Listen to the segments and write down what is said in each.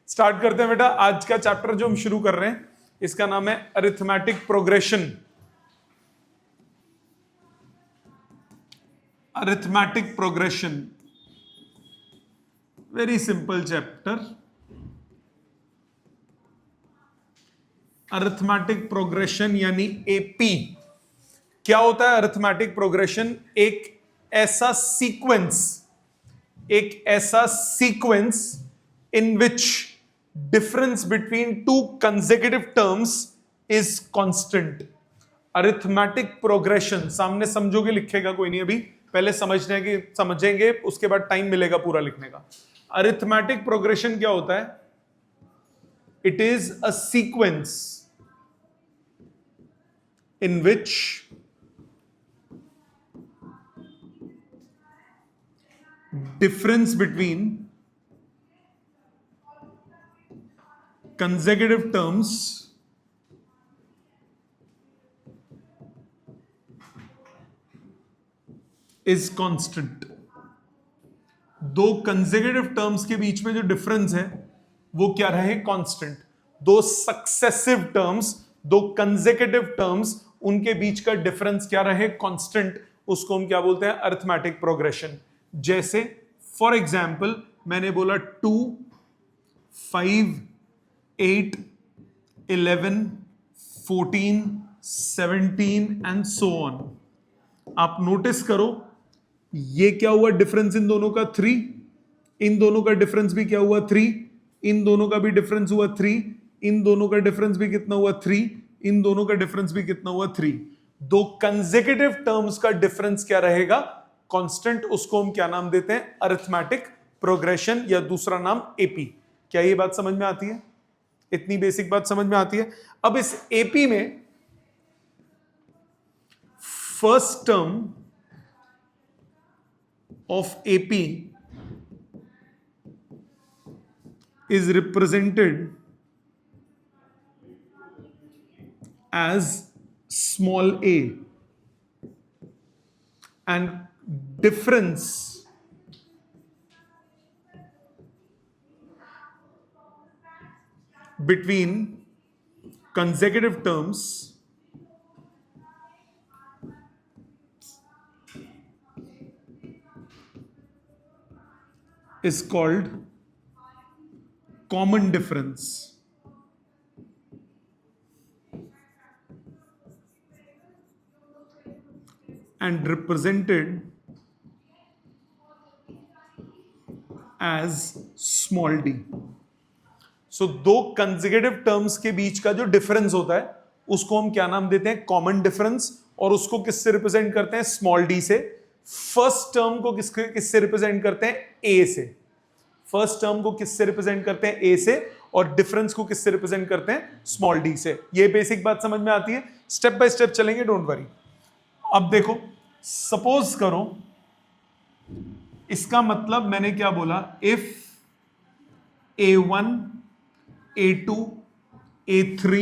Start करते हैं बेटा। आज का चैप्टर जो हम शुरू कर रहे हैं इसका नाम है arithmetic progression. Arithmetic progression, very simple chapter. Arithmetic progression यानी एपी। क्या होता है अरिथमेटिक प्रोग्रेशन? एक ऐसा sequence in which difference between two consecutive terms is constant. Arithmetic progression सामने समझोगे, लिखेगा कोई नहीं, अभी पहले समझेंगे, उसके बाद टाइम मिलेगा पूरा लिखने का। अरिथमेटिक प्रोग्रेशन क्या होता है? It is a sequence in which difference between consecutive terms is constant. दो consecutive terms के बीच में जो difference है वो क्या रहे? constant. दो successive terms, दो consecutive terms, उनके बीच का difference क्या रहे? constant. उसको हम क्या बोलते हैं? arithmetic progression. जैसे for example मैंने बोला 2, 5, 8, 11, 14, 17 एंड सो ऑन। आप नोटिस करो ये क्या हुआ डिफरेंस इन दोनों का? 3। इन दोनों का डिफरेंस भी क्या हुआ? 3। इन दोनों का भी डिफरेंस हुआ 3। इन दोनों का डिफरेंस भी कितना हुआ? 3। इन दोनों का डिफरेंस भी कितना हुआ? 3। दो कंसेक्यूटिव टर्म्स का डिफरेंस क्या रहेगा? कांस्टेंट। उसको हम क्या नाम देते हैं? अरिथमेटिक प्रोग्रेशन, या दूसरा नाम एपी। क्या ये बात समझ में आती है? इतनी बेसिक बात समझ में आती है? अब इस एपी में first term of AP is represented as small a and difference between consecutive terms is called common difference. And represented as small d. सो दो कंसेक्यूटिव टर्म्स के बीच का जो डिफरेंस होता है उसको हम क्या नाम देते हैं? Common difference. और उसको किससे रिप्रेजेंट करते हैं? स्मॉल डी से। फर्स्ट टर्म को किससे रिप्रेजेंट करते हैं? ए से। फर्स्ट टर्म को किससे रिप्रेजेंट करते हैं? ए से। और डिफरेंस को किससे रिप्रेजेंट करते हैं? स्मॉल डी से। ये बेसिक बात समझ में आती है? स्टेप बाय स्टेप चलेंगे, डोंट वरी। अब देखो, सपोज करो इसका मतलब मैंने क्या बोला? If A1, A2, A3,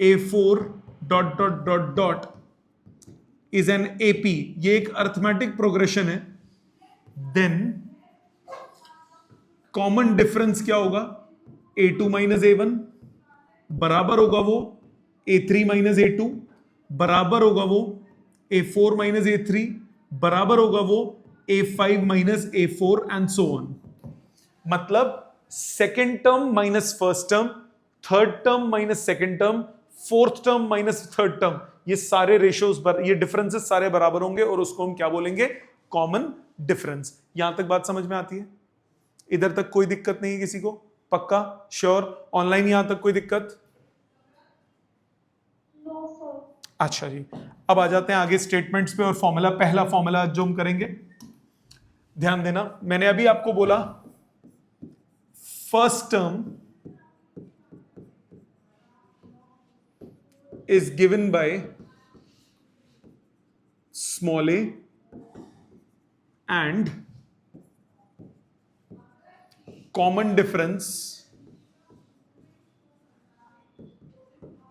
A4 dot dot dot dot is an AP, ये एक अरिथमेटिक प्रोग्रेशन है, देन कॉमन डिफरेंस क्या होगा? A2 माइनस A1 बराबर होगा वो A3 माइनस A2, बराबर होगा वो A4 माइनस A3, बराबर होगा वो A5 minus A4 and so on. मतलब second term minus first term, third term minus second term, fourth term minus third term, ये सारे रेशियोज, ये डिफरेंसेस सारे बराबर होंगे और उसको हम क्या बोलेंगे? Common difference. यहां तक बात समझ में आती है? इधर तक कोई दिक्कत नहीं है किसी को? पक्का? श्योर? ऑनलाइन यहां तक कोई दिक्कत? अच्छा जी, अब आ जाते हैं आगे स्टेटमेंट्स पे और फॉर्मूला। पहला फॉर्मूला जो हम करेंगे, ध्यान देना, मैंने अभी आपको बोला first term is given by small a and common difference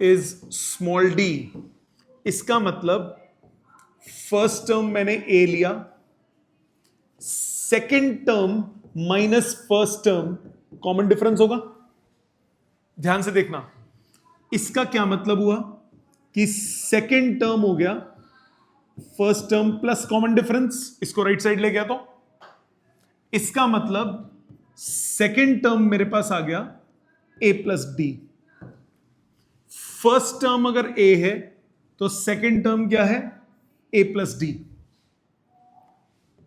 is small d. इसका मतलब फर्स्ट टर्म मैंने a लिया, second term minus first term, common difference होगा, ध्यान से देखना, इसका क्या मतलब हुआ कि सेकेंड टर्म हो गया first term plus common difference, इसको राइट साइड ले गया तो इसका मतलब सेकेंड टर्म मेरे पास आ गया a plus D. First term अगर a है तो सेकेंड टर्म क्या है a plus D.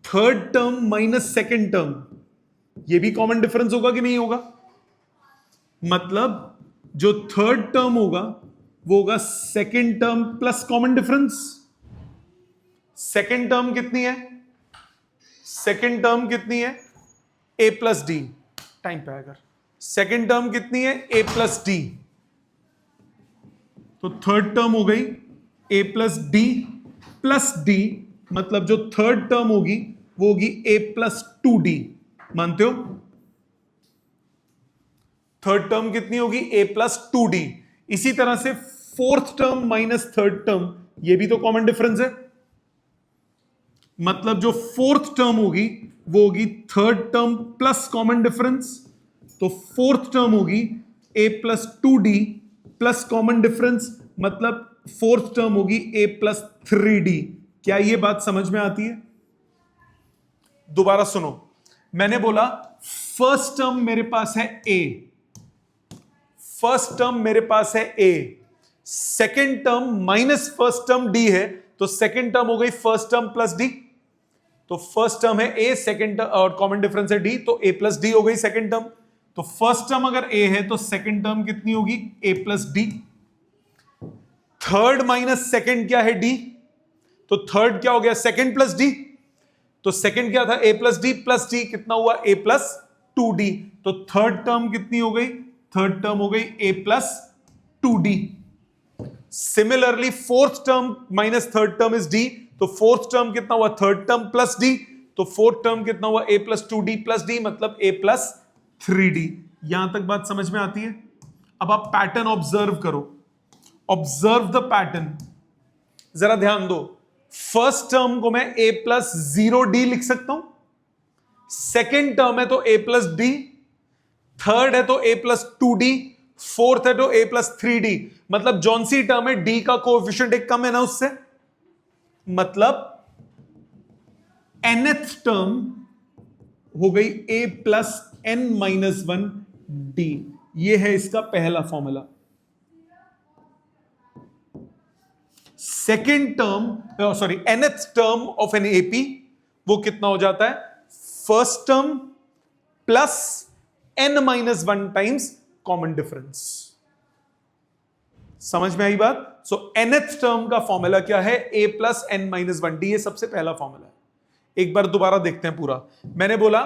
Third term minus second term, ये भी कॉमन डिफरेंस होगा कि नहीं होगा? मतलब जो थर्ड टर्म होगा वो होगा second term plus common difference. Second term कितनी है? सेकेंड टर्म कितनी है? a plus D. टाइम पे आएगा। सेकेंड टर्म कितनी है? a plus D. तो थर्ड टर्म हो गई a प्लस डी, मतलब जो थर्ड टर्म होगी वो होगी a प्लस 2d। मानते हो? थर्ड टर्म कितनी होगी? a plus 2d। इसी तरह से fourth term minus third term, ये भी तो कॉमन डिफरेंस है। मतलब जो फोर्थ टर्म होगी वो होगी third term plus common difference. तो फोर्थ टर्म होगी a plus 2d plus common difference, मतलब फोर्थ टर्म होगी a प्लस 3d। क्या ये बात समझ में आती है? दोबारा सुनो, मैंने बोला फर्स्ट टर्म मेरे पास है a, फर्स्ट टर्म मेरे पास है a, second term minus first term d है, तो सेकेंड टर्म हो गई फर्स्ट टर्म प्लस d। तो फर्स्ट टर्म है a, सेकेंड टर्म और कॉमन डिफरेंस है d, तो a प्लस डी हो गई सेकेंड टर्म। तो फर्स्ट टर्म अगर a है तो सेकेंड टर्म कितनी होगी? a plus D. Third minus second क्या है? d। तो थर्ड क्या हो गया? Second plus D. तो सेकेंड क्या था? a plus D plus D, कितना हुआ? a plus 2d। तो थर्ड टर्म कितनी हो गई? थर्ड टर्म हो गई a plus 2d। Similarly fourth term minus third term is d, तो फोर्थ टर्म कितना हुआ? Third term plus d। तो फोर्थ टर्म कितना हुआ? a plus 2d plus d, मतलब a प्लस 3d। यहां तक बात समझ में आती है? अब आप पैटर्न ऑब्जर्व करो, ऑब्जर्व द पैटर्न, जरा ध्यान दो। फर्स्ट टर्म को मैं a प्लस 0d लिख सकता हूं, सेकेंड टर्म है तो a प्लस d, थर्ड है तो a प्लस 2d, फोर्थ है तो a प्लस 3d। मतलब जौन सी टर्म है d का कोएफिशिएंट एक कम है ना उससे, मतलब nth टर्म हो गई a plus n minus 1d। ये है इसका पहला formula. Second term sorry nth term of an AP वो कितना हो जाता है? First term plus n minus 1 times common difference. समझ में आई बात? सो nth टर्म का फॉर्मूला क्या है? a plus n minus 1d। ये सबसे पहला फॉर्मूला है। एक बार दोबारा देखते हैं पूरा। मैंने बोला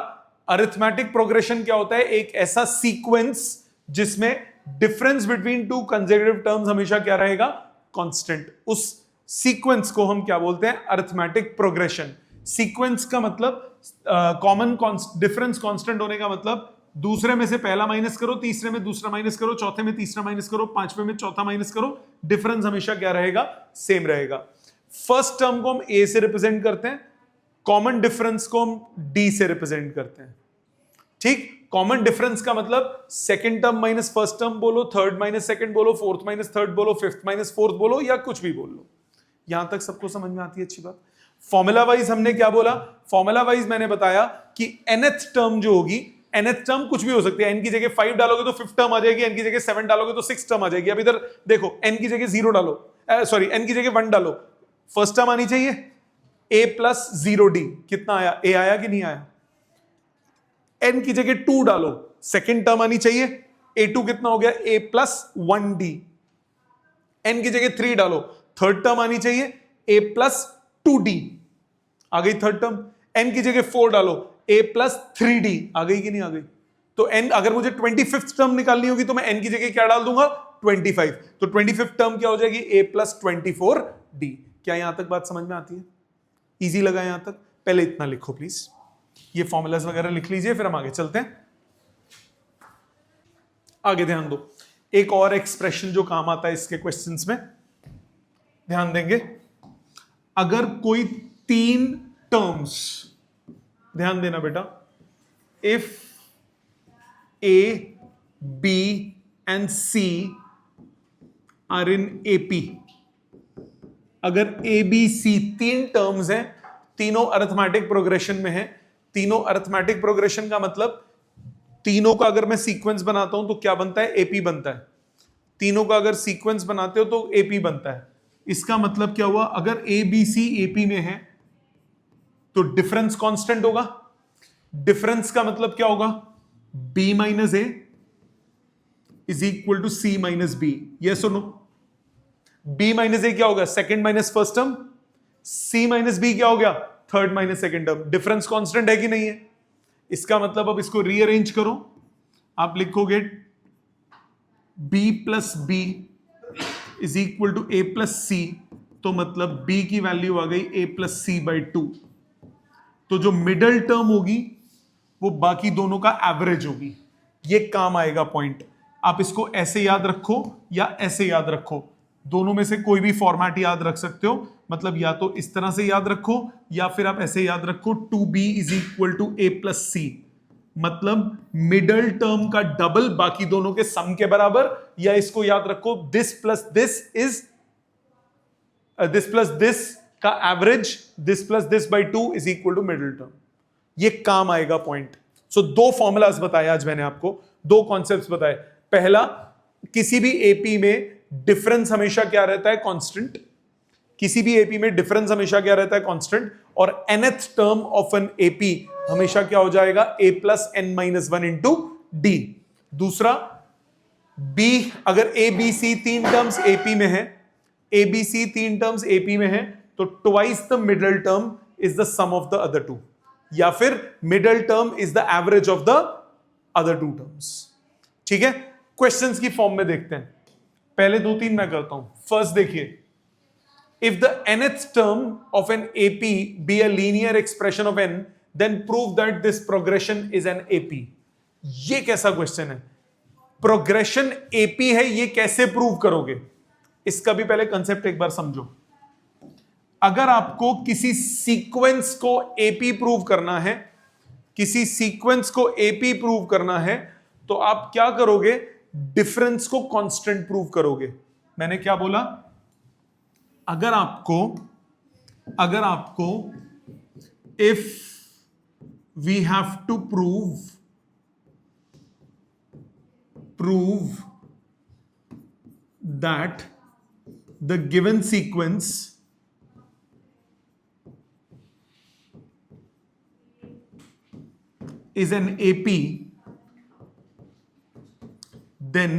अरिथमेटिक प्रोग्रेशन क्या होता है? एक ऐसा सीक्वेंस जिसमें difference between two consecutive terms हमेशा क्या रहेगा? कांस्टेंट। उस सीक्वेंस को हम क्या बोलते हैं? Arithmetic progression. सीक्वेंस का मतलब कॉमन डिफरेंस कांस्टेंट होने का मतलब दूसरे में से पहला माइनस करो, तीसरे में दूसरा माइनस करो, चौथे में तीसरा माइनस करो, पांचवें में चौथा माइनस करो, डिफरेंस हमेशा क्या रहेगा? सेम रहेगा। फर्स्ट टर्म को हम a से रिप्रेजेंट करते हैं, कॉमन डिफरेंस को हम d से रिप्रेजेंट करते हैं। ठीक? कॉमन डिफरेंस का मतलब second term minus first term बोलो, थर्ड माइनस सेकंड बोलो, फोर्थ माइनस थर्ड बोलो, फिफ्थ माइनस फोर्थ बोलो, या कुछ भी बोल लो। यहां तक सबको समझ में आती है? अच्छी बात। फॉर्मूला वाइज हमने क्या बोला? फॉर्मूला वाइज मैंने बताया कि nth टर्म जो होगी, nth टर्म कुछ भी हो सकती है। n की जगह 5 डालोगे तो 5th टर्म आ जाएगी, n की जगह 7 डालोगे तो 6th टर्म आ जाएगी। अब इधर देखो, n की जगह 0 डालो, सॉरी n की जगह 1 डालो, फर्स्ट टर्म आनी चाहिए a प्लस 0d। कितना आया? a आया कि नहीं आया? n की जगह 2 डालो, सेकेंड टर्म आनी चाहिए, a2 कितना हो गया? a plus 1d। n की जगह 3 डालो, थर्ड टर्म आनी चाहिए, a प्लस 2d। आ गई थर्ड टर्म। n की जगह 4 डालो, a प्लस 3d। आ गई कि नहीं आ गई? तो n, अगर मुझे 25th टर्म निकालनी होगी तो मैं n की जगह क्या डाल दूंगा? 25। तो 25th टर्म क्या हो जाएगी? a plus 24d। क्या यहां तक बात समझ में आती है? इजी लगा यहां तक? पहले इतना लिखो प्लीज, ये फॉर्मूलाज वगैरह लिख लीजिए, फिर हम आगे चलते हैं। आगे ध्यान दो, एक और एक्सप्रेशन जो काम आता है इसके क्वेश्चंस में, ध्यान देंगे। अगर कोई 3 टर्म्स, ध्यान देना बेटा, if a b and C are in AP. अगर A B C तीन टर्म्स हैं, तीनों अरिथमेटिक प्रोग्रेशन में है, तीनों अरिथमेटिक प्रोग्रेशन का मतलब तीनों का अगर मैं सीक्वेंस बनाता हूं तो क्या बनता है? AP बनता है। तीनों का अगर सीक्वेंस बनाते हो तो AP बनता है। इसका मतलब क्या हुआ? अगर A B C AP में है तो डिफरेंस कांस्टेंट होगा। डिफरेंस का मतलब क्या होगा? B minus A is equal to C minus B। Yes और नो? B माइनस A क्या होगा? Second minus first term. C minus B क्या हो गया? Third minus second term. Difference constant है कि नहीं है? इसका मतलब अब इसको रीअरेंज करो, आप लिखोगे B plus B is equal to A plus C, तो मतलब B की वैल्यू आ गई A प्लस C बाई 2। तो जो मिडल टर्म होगी वो बाकी दोनों का एवरेज होगी। ये काम आएगा पॉइंट। आप इसको ऐसे याद रखो या ऐसे याद रखो, दोनों में से कोई भी फॉर्मेट याद रख सकते हो। मतलब या तो इस तरह से याद रखो या फिर आप ऐसे याद रखो 2B is equal to A plus C। मतलब मिडल टर्म का डबल बाकी दोनों के सम के बराबर, या इसको याद रखो this plus this is this plus this का average, this plus this by 2 is equal to middle term. ये काम आएगा पॉइंट। सो दो फॉर्मूलाज बताए आज मैंने आपको, दो कॉन्सेप्ट्स बताए। पहला, किसी भी एपी में डिफरेंस हमेशा क्या रहता है? कांस्टेंट। किसी भी एपी में डिफरेंस हमेशा क्या रहता है? कांस्टेंट। और nth term of an AP हमेशा क्या हो जाएगा? a plus N minus one into D. दूसरा, b अगर a b c तीन टर्म्स एपी में है, a b c तीन टर्म्स एपी में है, तो twice the middle term is the sum of the other two, या फिर middle term is the average of the other two terms. ठीक है, क्वेश्चंस की फॉर्म में देखते हैं। पहले दो तीन मैं करता हूं। फर्स्ट देखिए, if the nth term of an AP be a linear expression of n, then prove that this progression is an AP। ये कैसा क्वेश्चन है? प्रोग्रेशन AP है, ये कैसे प्रूव करोगे? इसका भी पहले कंसेप्ट एक बार समझो। अगर आपको किसी सीक्वेंस को AP प्रूव करना है, किसी सीक्वेंस को AP प्रूव करना है, तो आप क्या करोगे? डिफरेंस को कांस्टेंट प्रूव करोगे। मैंने क्या बोला? अगर आपको if we have to prove that the given sequence is an AP, then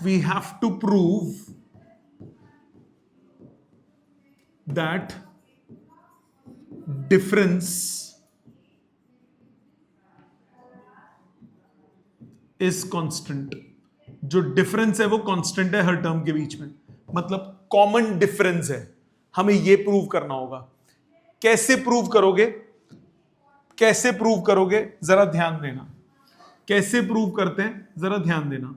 we have to prove that difference is constant। जो डिफरेंस है वो कांस्टेंट है हर टर्म के बीच में, मतलब कॉमन डिफरेंस है। हमें ये प्रूव करना होगा। कैसे प्रूव करोगे? कैसे प्रूव करोगे? जरा ध्यान देना। कैसे प्रूव करते हैं? जरा ध्यान देना।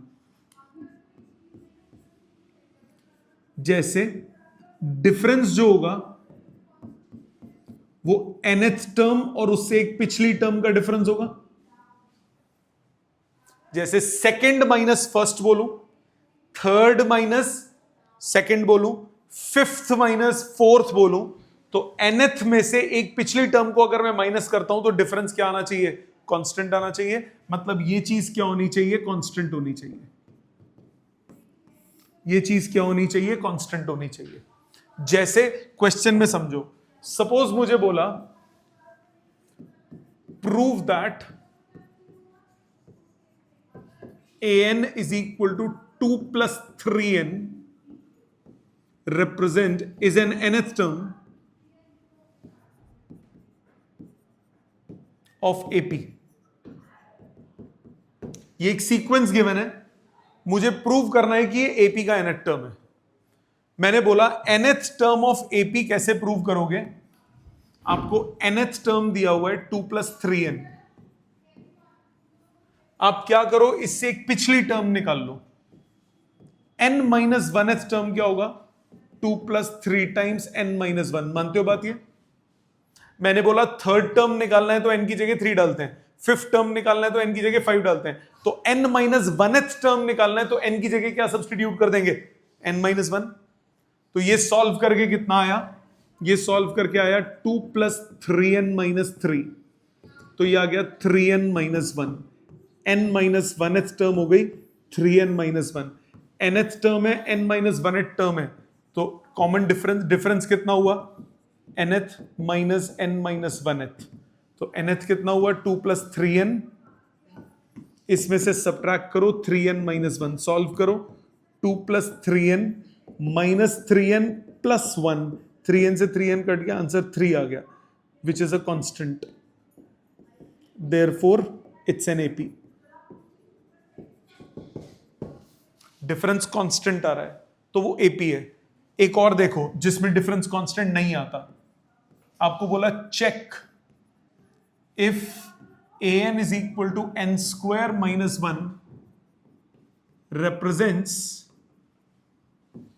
जैसे डिफरेंस जो होगा वो nth टर्म और उससे एक पिछली टर्म का डिफरेंस होगा। जैसे सेकंड माइनस फर्स्ट बोलूं, थर्ड माइनस सेकंड बोलूं, फिफ्थ माइनस फोर्थ बोलूं, तो nth में से एक पिछली टर्म को अगर मैं माइनस करता हूं तो डिफरेंस क्या आना चाहिए? कांस्टेंट आना चाहिए। मतलब ये चीज क्या होनी चाहिए? कांस्टेंट होनी चाहिए। ये चीज क्या होनी चाहिए? कांस्टेंट होनी चाहिए। जैसे क्वेश्चन में समझो, सपोज मुझे बोला prove that an is equal to 2 plus 3n represent is an nth term of AP। ये एक सीक्वेंस गिवन है, मुझे प्रूव करना है कि ये AP का nth टर्म है। मैंने बोला nth टर्म ऑफ AP कैसे प्रूव करोगे? आपको nth टर्म दिया हुआ है 2 plus 3n। आप क्या करो? इससे एक पिछली टर्म निकाल लो। n माइनस 1th टर्म क्या होगा? 2 plus 3 टाइम्स n माइनस 1। मानते हो बात ये? मैंने बोला थर्ड टर्म निकालना है तो n की जगह 3 डालते हैं। फिफ्थ टर्म निकालना है तो n की जगह 5 डालते हैं, तो n माइनस वन टर्म निकालना है तो n की जगह क्या सब्सटीट्यूट कर देंगे, n माइनस वन। तो ये सॉल्व करके कितना आया, ये सॉल्व करके आया 2 प्लस 3n माइनस 3, तो ये आ गया 3n minus one. n minus one term हो गई 3n minus one, nth term है, n माइनस वन टर्म है, तो कॉमन डिफरेंस कितना हुआ, nth minus n minus one, तो nth कितना हुआ 2 प्लस 3n, इसमें से सब्ट्रैक्ट करो 3n माइनस वन, सॉल्व करो 2 plus 3n minus 3n plus 1, 3n से 3n कट गया, आंसर 3 आ गया, which is a constant, therefore it's an AP. Difference constant आ रहा है तो वो एपी है। एक और देखो जिसमें डिफरेंस कांस्टेंट नहीं आता, आपको बोला check if an is equal to n square minus 1 represents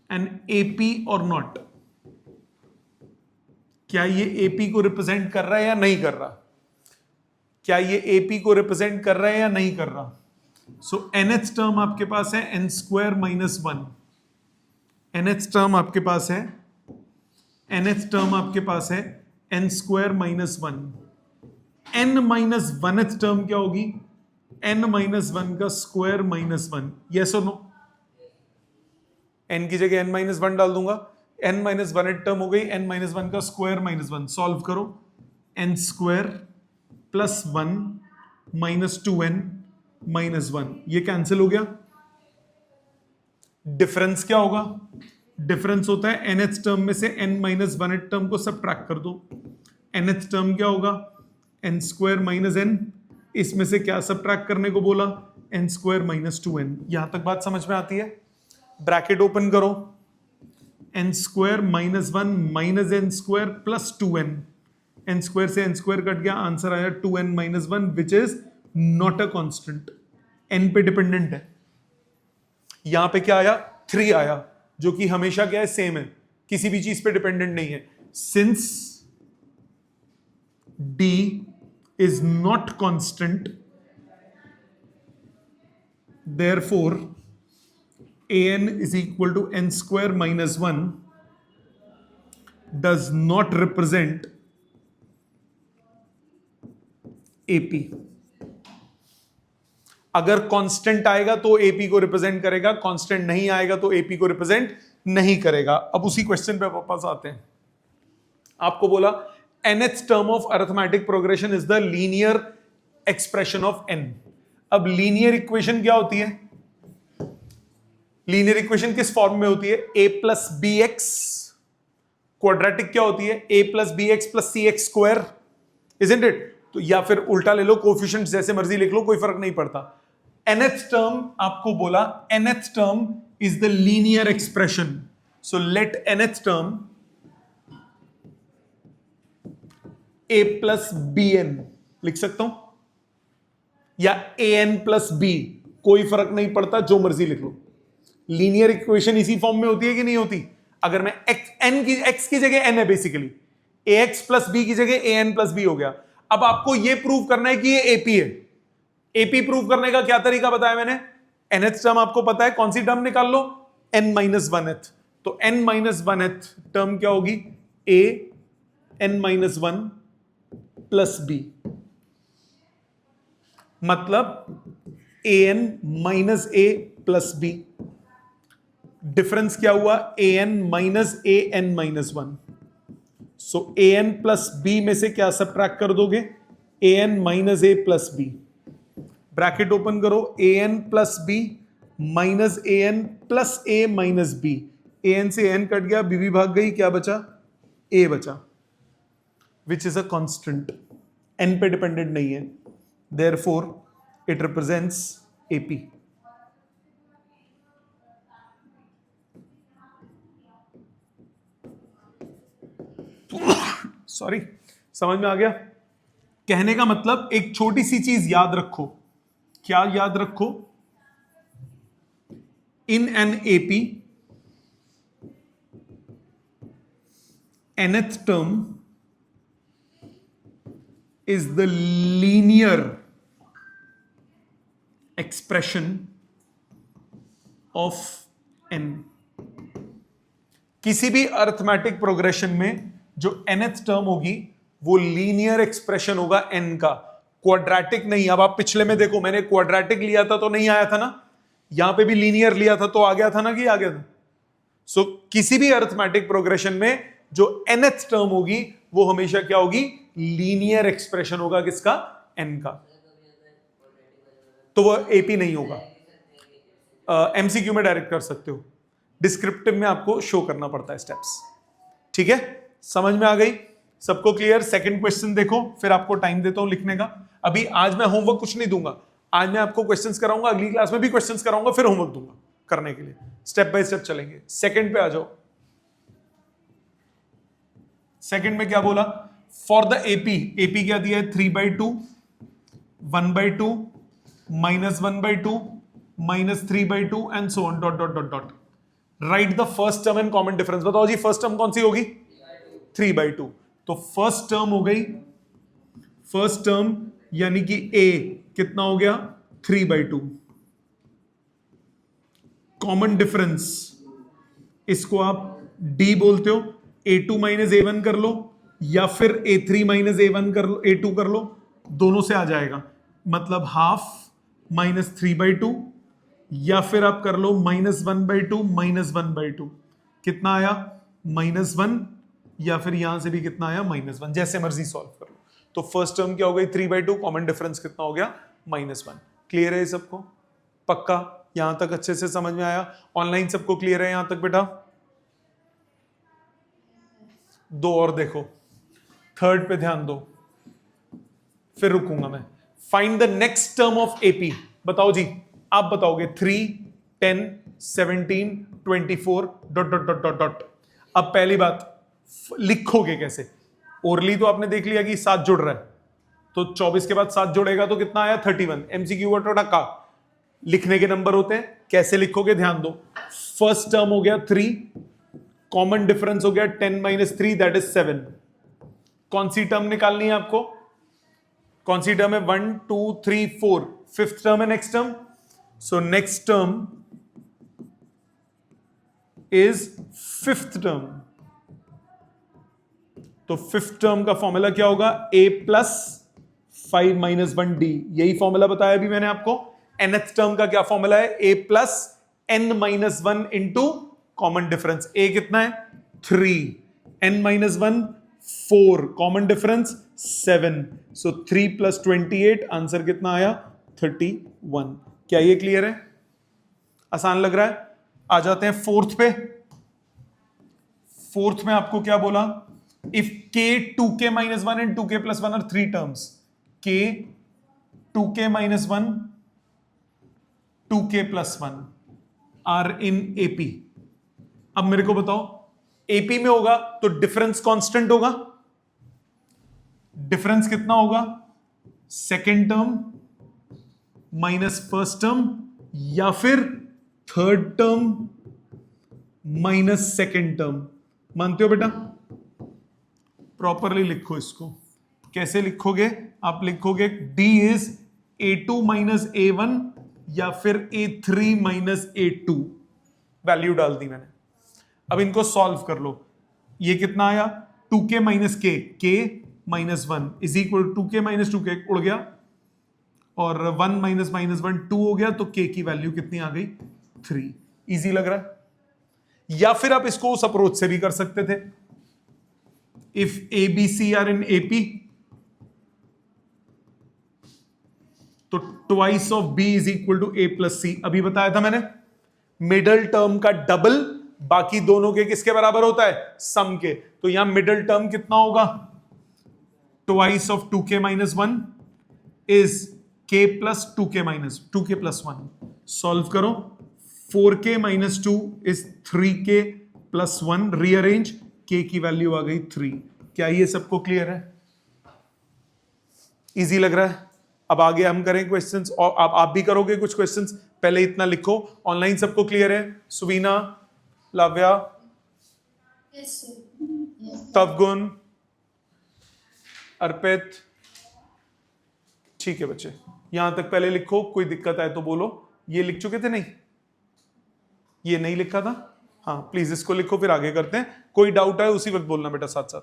an AP or not। क्या ये AP को रिप्रेजेंट कर रहा है या नहीं कर रहा, क्या ये AP को रिप्रेजेंट कर रहा है या नहीं कर रहा। सो nth टर्म आपके पास है n square minus one, nth term आपके पास है, nth टर्म आपके पास है n square minus one, n minus one term क्या होगी, n माइनस वन का स्क्वायर माइनस वन, यस और नो। n की जगह n माइनस वन डाल दूंगा, n माइनस वन टर्म हो गई, n माइनस वन का स्क्वायर माइनस वन, सॉल्व करो n square plus one minus 2n minus one, ये कैंसिल हो गया। डिफरेंस क्या होगा, डिफरेंस होता है nth टर्म में से n माइनस वन टर्म को सबट्रैक्ट कर दो, nth टर्म क्या होगा n स्क्वायर माइनस n, इसमें से क्या सबट्रैक्ट करने को बोला, n स्क्वायर माइनस 2n। यहां तक बात समझ में आती है। ब्रैकेट ओपन करो, n square minus one minus n square plus 2n, n square से n स्क्वायर कट गया, आंसर आया 2n minus one, which is not a constant, n पे डिपेंडेंट है। यहां पे क्या आया, 3 आया, जो कि हमेशा क्या है, सेम है, किसी भी चीज पे डिपेंडेंट नहीं है। Since d is not constant, therefore an is equal to n square minus 1 does not represent AP। अगर कांस्टेंट आएगा तो AP को रिप्रेजेंट करेगा, कांस्टेंट नहीं आएगा तो AP को रिप्रेजेंट नहीं करेगा। अब उसी क्वेश्चन पे वापस आते हैं। आपको बोला nth term of arithmetic progression is the linear expression of n। अब लीनियर इक्वेशन क्या होती है, लीनियर इक्वेशन किस फॉर्म में होती है, a plus B X, quadratic क्या होती है, a plus B X plus C X square, isn't it. तो या फिर उल्टा ले लो, कोफिशिएंट जैसे मर्जी लिख लो, कोई फर्क नहीं पड़ता। nth टर्म आपको बोला, nth term is the linear expression, so let nth term a plus B N लिख सकता हूं, या ए एन प्लस बी, कोई फर्क नहीं पड़ता, जो मर्जी लिख लो। लीनियर इक्वेशन इसी फॉर्म में होती है कि नहीं होती। अगर मैं x की जगह n है, बेसिकली ax प्लस बी की जगह a n प्लस बी हो गया। अब आपको यह प्रूव करना है कि ये एपी है। एपी प्रूव करने का क्या तरीका बताया मैंने, nth टर्म आपको पता है, कौन सी टर्म निकाल लो, n माइनस वन, तो n माइनस वन टर्म क्या होगी, a n minus one plus B, मतलब A N minus A plus B. Difference क्या हुआ, A N minus A N minus one. So A N plus B में से क्या subtract कर दोगे, A N minus A plus B. Bracket open करो, A N plus B minus A N plus A minus B. A N से N cut गया, B भी भाग गई, क्या बचा, ए बचा, विच इज अ कांस्टेंट, n पे डिपेंडेंट नहीं है, therefore it represents AP। Sorry, समझ में आ गया। कहने का मतलब एक छोटी सी चीज याद रखो, क्या याद रखो, in an AP nth term is the linear expression of n। किसी भी अर्थमेटिक प्रोग्रेशन में जो nth टर्म होगी वो लीनियर एक्सप्रेशन होगा n का, क्वाड्रेटिक नहीं। अब आप पिछले में देखो, मैंने क्वाड्रेटिक लिया था तो नहीं आया था ना, यहां पे भी लीनियर लिया था तो आ गया था ना, कि आ गया था। सो किसी भी अर्थमेटिक प्रोग्रेशन में जो nth टर्म होगी वो हमेशा क्या होगी, लीनियर एक्सप्रेशन होगा किसका, n का। तो वो एपी नहीं होगा, एमसीक्यू में डायरेक्ट कर सकते हो, डिस्क्रिप्टिव में आपको शो करना पड़ता है स्टेप्स। ठीक है, समझ में आ गई सबको, क्लियर। सेकंड क्वेश्चन देखो, फिर आपको टाइम देता हूं लिखने का। अभी आज मैं होमवर्क कुछ नहीं दूंगा, आज मैं आपको क्वेश्चंस कराऊंगा, अगली क्लास में भी क्वेश्चंस कराऊंगा, फिर होमवर्क दूंगा करने के लिए। स्टेप बाय स्टेप चलेंगे। सेकंड पे आ जाओ। सेकंड में क्या बोला, फॉर द एपी, एपी क्या दिया है, 3/2, 1/2, -1/2, -3/2 and so on dot dot dot dot. Right the first term and common difference. बताओ जी फर्स्ट टर्म कौन सी होगी, 3/2। तो फर्स्ट टर्म हो गई, फर्स्ट टर्म यानी कि a कितना हो गया, 3/2। कॉमन डिफरेंस इसको आप d बोलते हो, a2 - a1 कर लो या फिर a3 - a1 कर लो, a2 कर लो, दोनों से आ जाएगा, मतलब हाफ -3/2, या फिर आप कर लो -1/2 -1/2, कितना आया -1, या फिर यहां से भी कितना आया -1, जैसे मर्जी सॉल्व कर लो। तो फर्स्ट टर्म क्या हो गई 3/2, कॉमन डिफरेंस कितना हो गया -1। क्लियर है सबको, पक्का, यहां तक अच्छे से समझ में आया। ऑनलाइन सबको क्लियर है यहां तक बेटा? दो और देखो, थर्ड पे ध्यान दो, फिर रुकूंगा मैं। Find the next term of AP. बताओ जी, आप बताओगे 3, 10, 17, 24 dot dot dot dot dot. अब पहली बात, लिखोगे कैसे? ओरली तो आपने देख लिया कि 7 जुड़ रहा है, तो 24 के बाद 7 जुड़ेगा तो कितना आया 31। एमसीक्यू का लिखने के नंबर होते हैं, कैसे लिखोगे ध्यान दो। फर्स्ट टर्म हो गया 3, कॉमन डिफरेंस हो गया 10 - 3 दैट इज 7। कौन सी टर्म निकालनी है आपको, कौन सी टर्म है, 1 2 3 4, फिफ्थ टर्म है next term. So next term is fifth term. तो फिफ्थ टर्म का फॉर्मूला क्या होगा, a + 5 - 1d। यही फॉर्मूला बताया अभी मैंने आपको। nth टर्म का क्या फॉर्मूला है, a + n - 1 into common difference. a कितना है 3, n - 1 4, कॉमन डिफरेंस 7। सो 3 + 28, आंसर कितना आया 31। क्या ये क्लियर है, आसान लग रहा है? आ जाते हैं फोर्थ पे। फोर्थ में आपको क्या बोला, if k 2k - 1 and 2k + 1 are 3 terms, k 2k - 1 2k + 1 are in AP। अब मेरे को बताओ, AP में होगा तो डिफरेंस कांस्टेंट होगा, डिफरेंस कितना होगा, second term minus first term, या फिर third term minus second term. मानते हो बेटा? प्रॉपरली लिखो इसको। कैसे लिखोगे, आप लिखोगे d इज a2 - a1 या फिर a3 - a2। वैल्यू डाल दी मैंने, अब इनको सॉल्व कर लो। ये कितना आया 2k - k, k - 1 is equal 2k - 2k उड़ गया, और 1 - -1 2 हो गया, तो k की वैल्यू कितनी आ गई 3। इजी लग रहा है? या फिर आप इसको उस अप्रोच से भी कर सकते थे, if a b c are in AP, तो twice of b is equal to a + c। अभी बताया था मैंने, मिडल टर्म का डबल बाकी दोनों के किसके बराबर होता है, सम के। तो यहां मिडल टर्म कितना होगा, twice of 2k - 1 is k + 2k - 2k + 1। Solve करो, 4k - 2 is 3k + 1, rearrange, k की वैल्यू आ गई 3। क्या ये सबको क्लियर है, इजी लग रहा है? अब आगे हम करें क्वेश्चंस, और आप भी करोगे कुछ क्वेश्चंस, पहले इतना लिखो। ऑनलाइन सबको क्लियर है? सुवीना, लाव्या, तवगुण, अर्पित, ठीक है बच्चे, यहां तक पहले लिखो, कोई दिक्कत आए तो बोलो। ये लिख चुके थे? नहीं, ये नहीं लिखा था। हाँ प्लीज इसको लिखो, फिर आगे करते हैं। कोई डाउट आए उसी वक्त बोलना बेटा, साथ साथ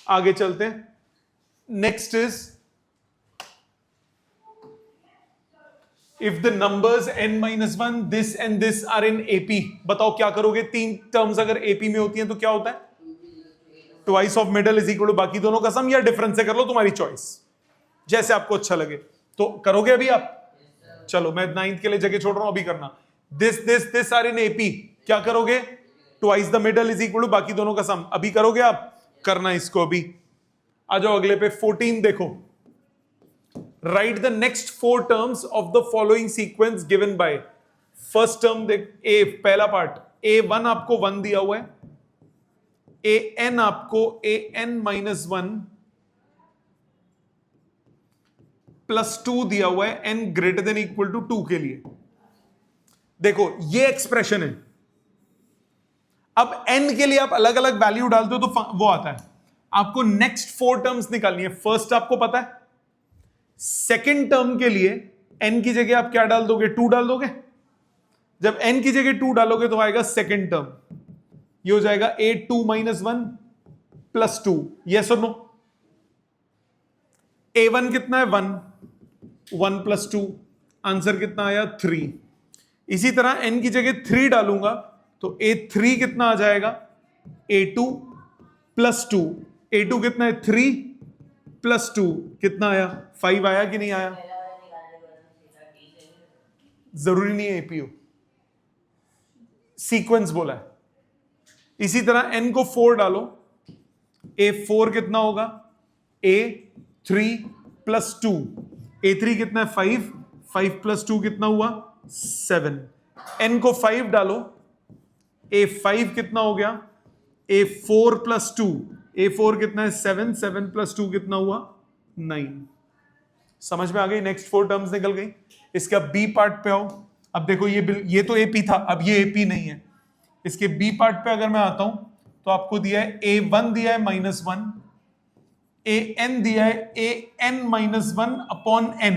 आगे चलते हैं। Next is if the numbers n-1 this and this are in AP, बताओ क्या करोगे? तीन टर्म्स अगर AP में होती हैं तो क्या होता है? Twice of middle is equal to बाकी दोनों का सम, या डिफरेंस से कर लो, तुम्हारी चॉइस, जैसे आपको अच्छा लगे। तो करोगे अभी आप? चलो मैं 9th के लिए जगह छोड़ रहा हूं, अभी करना। दिस आर इन AP, क्या करोगे? Twice the middle is equal to बाकी दोनों का सम, अभी करोगे आप? करना इसको अभी। आ जाओ अगले पे, 14 देखो। Right the next 4 terms of the following sequence given by. First term देख, ए पहला पार्ट, A1 आपको 1 दिया हुआ है, an आपको an-1 प्लस 2 दिया हुआ है n greater than equal to 2 के लिए। देखो ये एक्सप्रेशन है। अब n के लिए आप अलग अलग वैल्यू डालते हो तो वो आता है। आपको नेक्स्ट 4 टर्म्स निकालनी है। फर्स्ट आपको पता है, सेकेंड टर्म के लिए n की जगह आप क्या डाल दोगे? 2 डाल दोगे। जब n की जगह 2 डालोगे तो आएगा सेकेंड टर्म, ये हो जाएगा A2-1 प्लस 2। यस और नो? A1 कितना है? 1 प्लस 2, आंसर कितना आया? 3। इसी तरह n की जगह 3 डालूंगा तो A3 कितना आ जाएगा? A2 plus 2। A2 कितना है? 3 प्लस 2 कितना आया? 5 आया कि नहीं आया? जरूरी नहीं है APO, सीक्वेंस बोला है। इसी तरह n को 4 डालो, A4 कितना होगा? A3 plus 2। A3 कितना है? 5। 5 प्लस 2 कितना हुआ? 7। n को 5 डालो, A5 कितना हो गया? A4 plus 2। A4 कितना है? 7। 7 प्लस 2 कितना हुआ? 9। समझ में आ गई? नेक्स्ट 4 टर्म्स निकल गई। इसका B पार्ट पे आओ। अब देखो ये तो AP था, अब ये AP नहीं है। इसके B पार्ट पे अगर मैं आता हूं तो आपको दिया है A1 दिया है -1, AN दिया है AN-1 अपॉन n।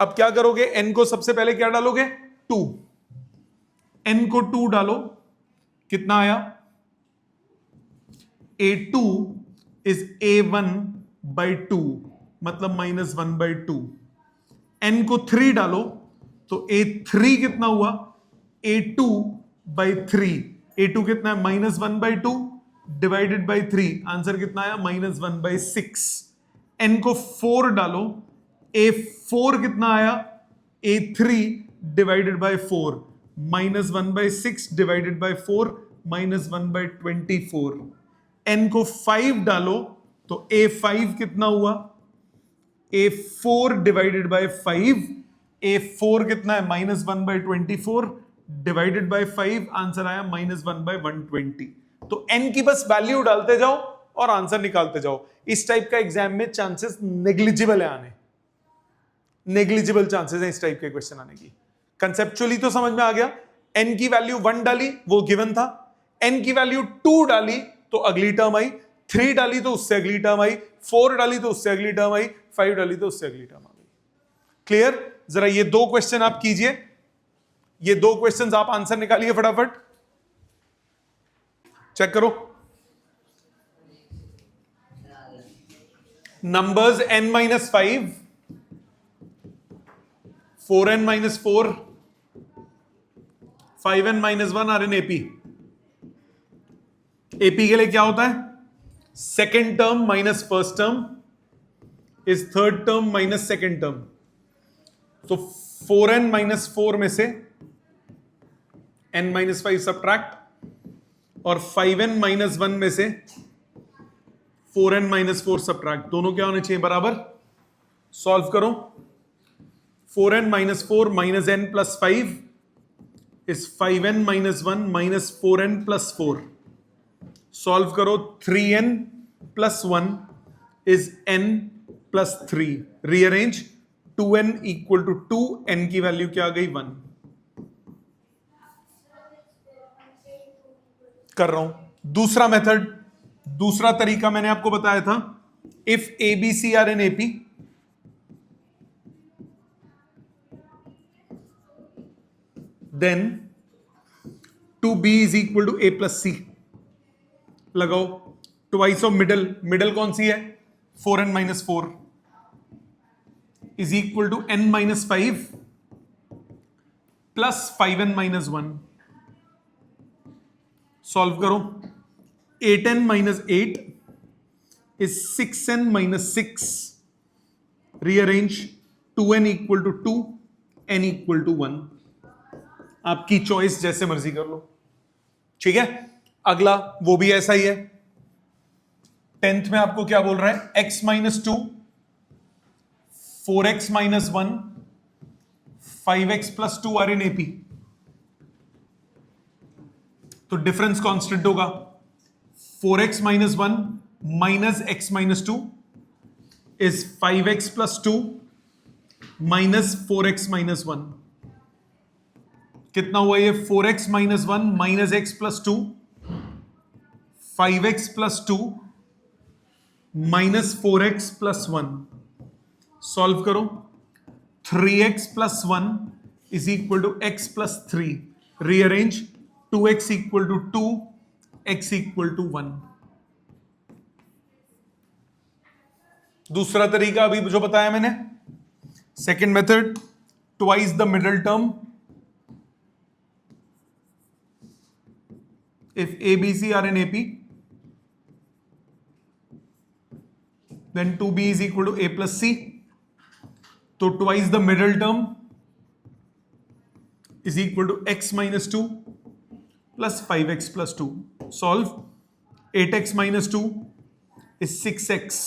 अब क्या करोगे? n को सबसे पहले क्या डालोगे? 2। n को 2 डालो, कितना आया? A2 इज A1 बाई 2, मतलब -1/2। n को 3 डालो तो A3 कितना हुआ? A2 by 3। A2 कितना है? -1/2 डिवाइडेड बाई 3, आंसर कितना आया? -1/6। n को 4 डालो, A4 कितना आया? A3 divided by 4, -1/6 divided by 4, -1/24। n को 5 डालो तो A5 कितना हुआ? A4 डिवाइडेड बाई 5, A4 कितना है? -1/24 डिवाइडेड बाई 5, आंसर आया -1/120। तो n की बस वैल्यू डालते जाओ और आंसर निकालते जाओ। इस टाइप का एग्जाम में चांसेस नेग्लिजिबल है आने, नेग्लिजिबल चांसेस है इस टाइप के क्वेश्चन आने की। कंसेप्चुअली तो समझ में आ गया। n की वैल्यू 1 डाली, वो गिवन था। n की वैल्यू 2 डाली तो अगली टर्म आई, 3 डाली तो उससे अगली टर्म आई, 4 डाली तो उससे अगली टर्म आई, 5 डाली तो उससे अगली टर्म आ गई। क्लियर? जरा ये 2 क्वेश्चन आप कीजिए, ये 2 क्वेश्चन आप आंसर निकालिए फटाफट, चेक करो। Numbers n-5, 4n-4, 5n-1 are in AP। AP के लिए क्या होता है? Second term minus first term is third term minus second term. तो 4n-4 में से n-5 सब्ट्रैक्ट, और 5n-1 में से 4n-4 सब्ट्रैक्ट। दोनों क्या होने चाहिए? बराबर। सॉल्व करो। 4n-4 minus n plus 5 is 5n-1 minus 4n plus 4। Solve करो। 3n plus 1 is n plus 3। Rearrange. 2n equal to 2, n की वैल्यू क्या आ गई? 1। कर रहा हूं दूसरा मेथड, दूसरा तरीका मैंने आपको बताया था, if A B C are in AP, then 2b is equal to a plus C. लगाओ ट्वाइस ऑफ मिडल, मिडल कौन सी है 4n minus 4 is equal to n minus 5 plus 5n minus 1। Solve करो, 8n minus 8 is 6n minus 6। Rearrange 2n equal to 2, n equal to 1। आपकी choice, जैसे मर्जी कर लो, ठीक है। अगला वो भी ऐसा ही है। 10th में आपको क्या बोल रहा है, x minus 2, 4x minus 1, 5x plus 2 are in AP. तो डिफरेंस कांस्टेंट होगा 4x minus 1 minus x minus 2 is 5x plus 2 minus 4x minus 1। कितना हुआ ये, 4x minus 1 minus x plus 2, 5x plus 2 minus 4x plus 1। Solve करो, 3x plus 1 is equal to x plus 3। Rearrange 2x equal to 2, x equal to 1। दूसरा तरीका अभी जो बताया मैंने, second method, twice the middle term. If A, B, C are in AP, then 2B is equal to A plus C. So twice the middle term is equal to x minus 2 plus 5x plus 2. Solve, 8x minus 2 is 6x.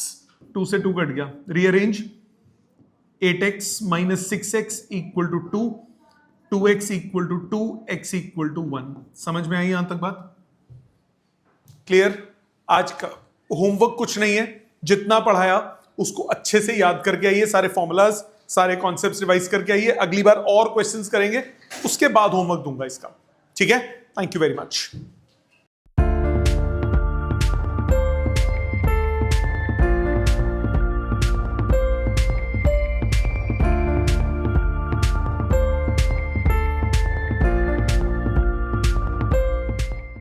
2 से 2 cut गया। Rearrange, 8x minus 6x equal to 2, 2x equal to 2, x equal to 1. समझ में आई यहां तक बात? Clear? आज का homework कुछ नहीं है, जितना पढ़ाया उसको अच्छे से याद करके आइए, सारे फॉर्मूलाज, सारे कॉन्सेप्ट्स रिवाइज करके आइए। अगली बार और क्वेश्चंस करेंगे, उसके बाद होमवर्क दूंगा इसका, ठीक है। Thank you very much.